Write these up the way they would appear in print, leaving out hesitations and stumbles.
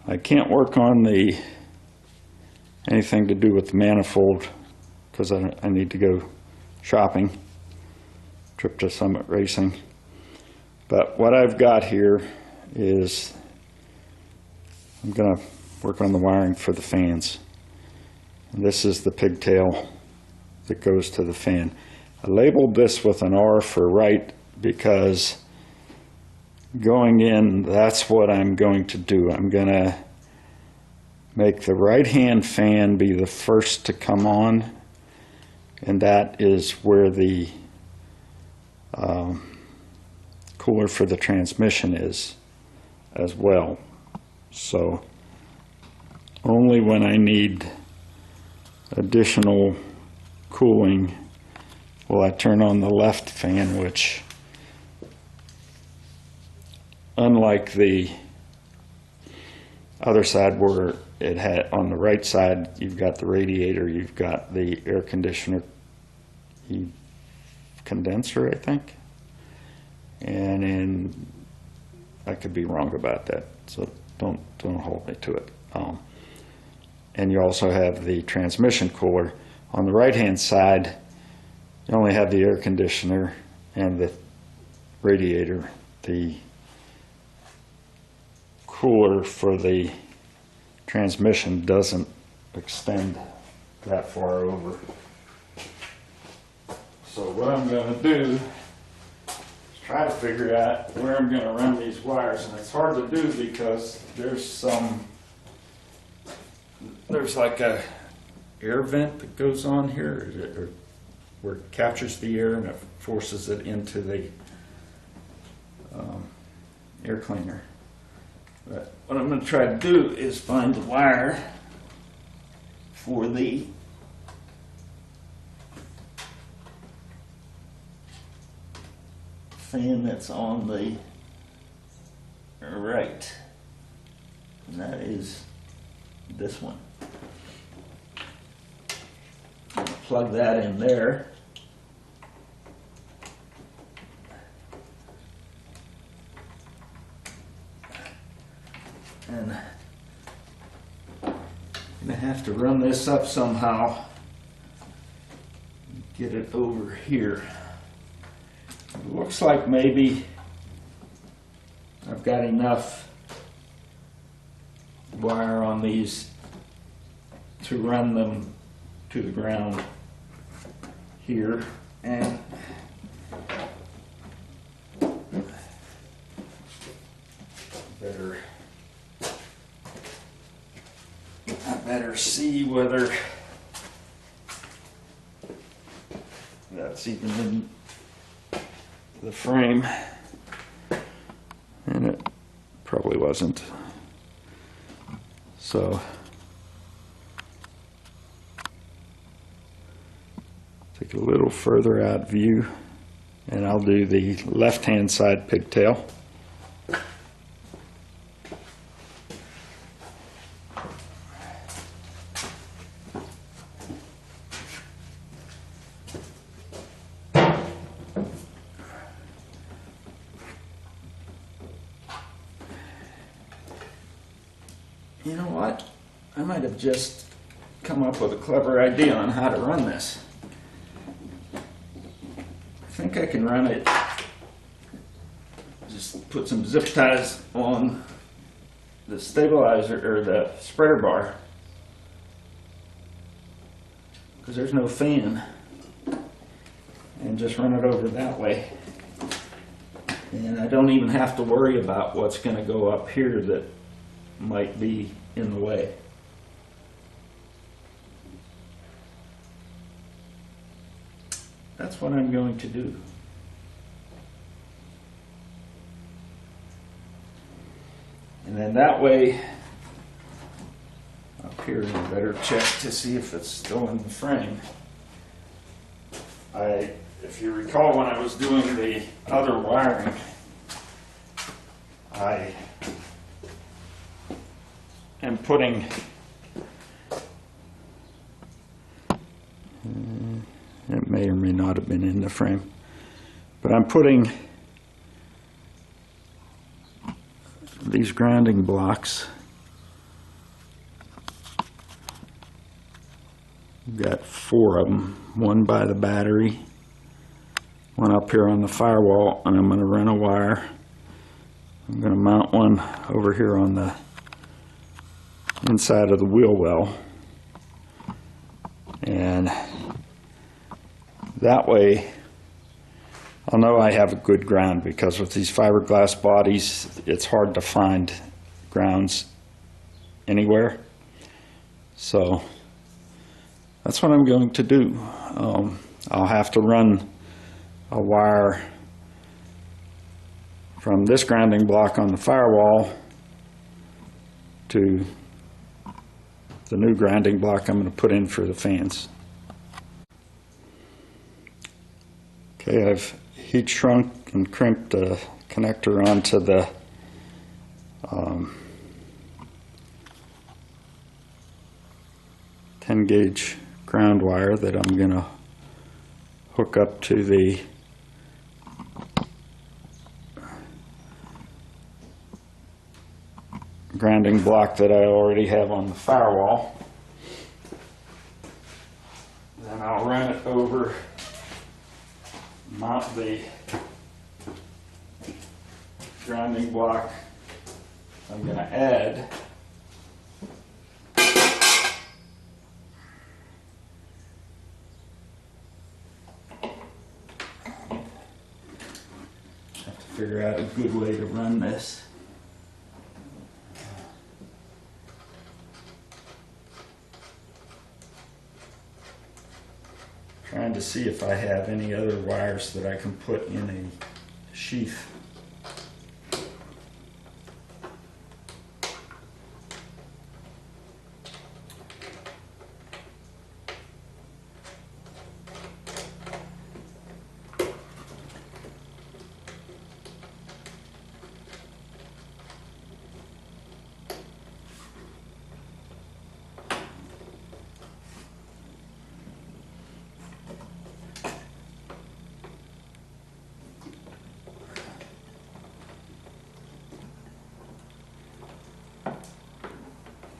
I can't work on anything to do with the manifold because I need to go shopping, trip to Summit Racing. But what I've got here is I'm going to work on the wiring for the fans. And this is the pigtail that goes to the fan. I labeled this with an R for right because going in, that's what I'm going to do. I'm going to make the right-hand fan be the first to come on, and that is where the cooler for the transmission is as well. So only when I need additional cooling will I turn on the left fan, which, unlike the other side where it had on the right side, you've got the radiator, you've got the air conditioner condenser, I think. And I could be wrong about that, so don't hold me to it. And you also have the transmission cooler. On the right-hand side, you only have the air conditioner and the radiator. The cooler for the transmission doesn't extend that far over. So what I'm going to do is try to figure out where I'm going to run these wires, and it's hard to do because there's like a air vent that goes on here where it captures the air and it forces it into the air cleaner. But what I'm going to try to do is find the wire for the fan that's on the right, and that is this one. I'm going to plug that in there. And I'm going to have to run this up somehow, get it over here. It looks like maybe I've got enough wire on these to run them to the ground here, and I better see whether that's even in the frame, and it probably wasn't. So take a little further out view, and I'll do the left-hand side pigtail. You know what? I might have just come up with a clever idea on how to run this. I think I can run it, just put some zip ties on the stabilizer or the spreader bar, because there's no fan, and just run it over that way. And I don't even have to worry about what's going to go up here that might be in the way. That's what I'm going to do. And then that way, up here, I better check to see if it's still in the frame. If you recall, when I was doing the other wiring, I am putting it may or may not have been in the frame, but I'm putting these grounding blocks We've got 4 of them, one by the battery, one up here on the firewall, and I'm going to run a wire. I'm going to mount one over here on the inside of the wheel well, and that way I'll know I have a good ground, because with these fiberglass bodies it's hard to find grounds anywhere. So that's what I'm going to do. I'll have to run a wire from this grounding block on the firewall to the new grounding block I'm going to put in for the fans. Okay, I've heat shrunk and crimped the connector onto the 10 gauge ground wire that I'm going to hook up to the grounding block that I already have on the firewall. Then I'll run it over, mount the grounding block I'm going to add. Have to figure out a good way to run this. Trying to see if I have any other wires that I can put in a sheath.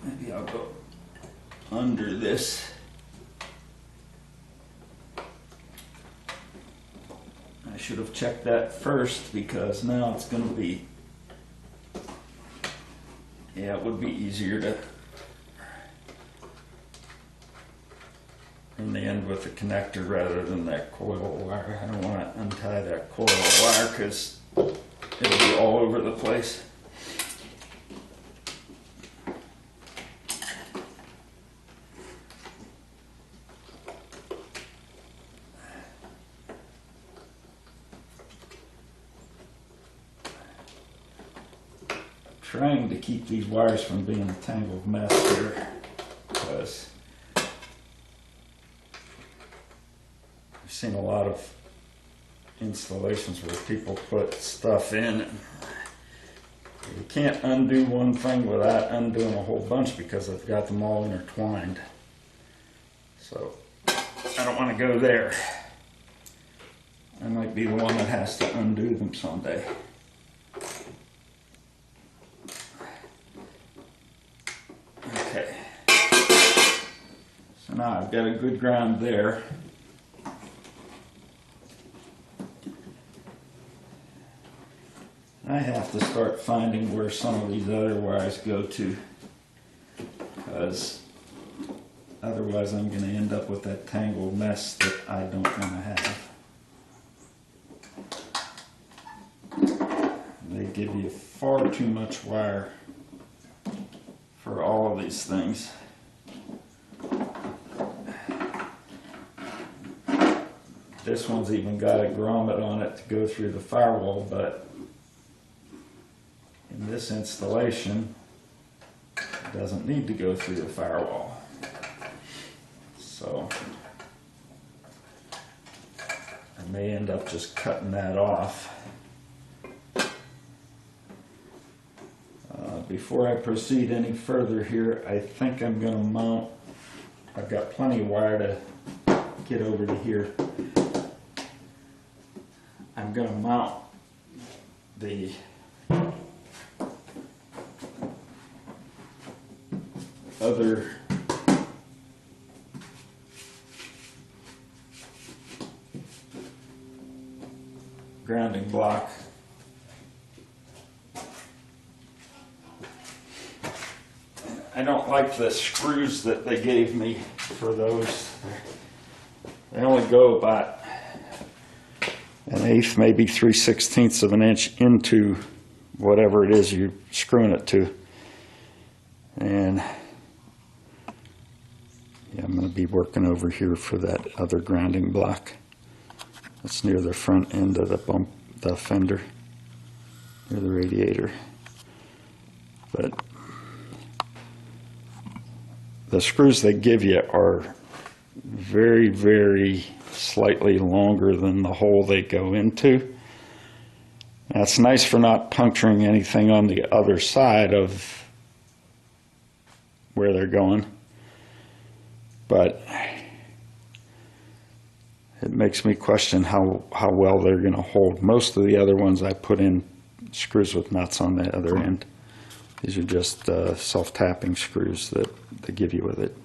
Maybe I'll go under this. I should have checked that first, because now it's going to be, yeah, it would be easier to in the end with the connector rather than that coil wire. I don't want to untie that coil wire because it'll be all over the place. Trying to keep these wires from being a tangled mess here, because I've seen a lot of installations where people put stuff in and you can't undo one thing without undoing a whole bunch because they've got them all intertwined. So I don't want to go there. I might be the one that has to undo them someday. Okay, so now I've got a good ground there. I have to start finding where some of these other wires go to, because otherwise I'm going to end up with that tangled mess that I don't want to have. They give you far too much wire for all of these things. This one's even got a grommet on it to go through the firewall, but in this installation it doesn't need to go through the firewall. So I may end up just cutting that off. Before I proceed any further here, I think I'm going to mount, I've got plenty of wire to get over to here. I'm going to mount the other grounding block. I don't like the screws that they gave me for those. They only go about 1/8, maybe 3/16 of an inch into whatever it is you're screwing it to. And yeah, I'm going to be working over here for that other grounding block. That's near the front end of the fender, near the radiator. But the screws they give you are very, very slightly longer than the hole they go into. That's nice for not puncturing anything on the other side of where they're going, but it makes me question how well they're going to hold. Most of the other ones I put in screws with nuts on the other end. These are just self-tapping screws that they give you with it.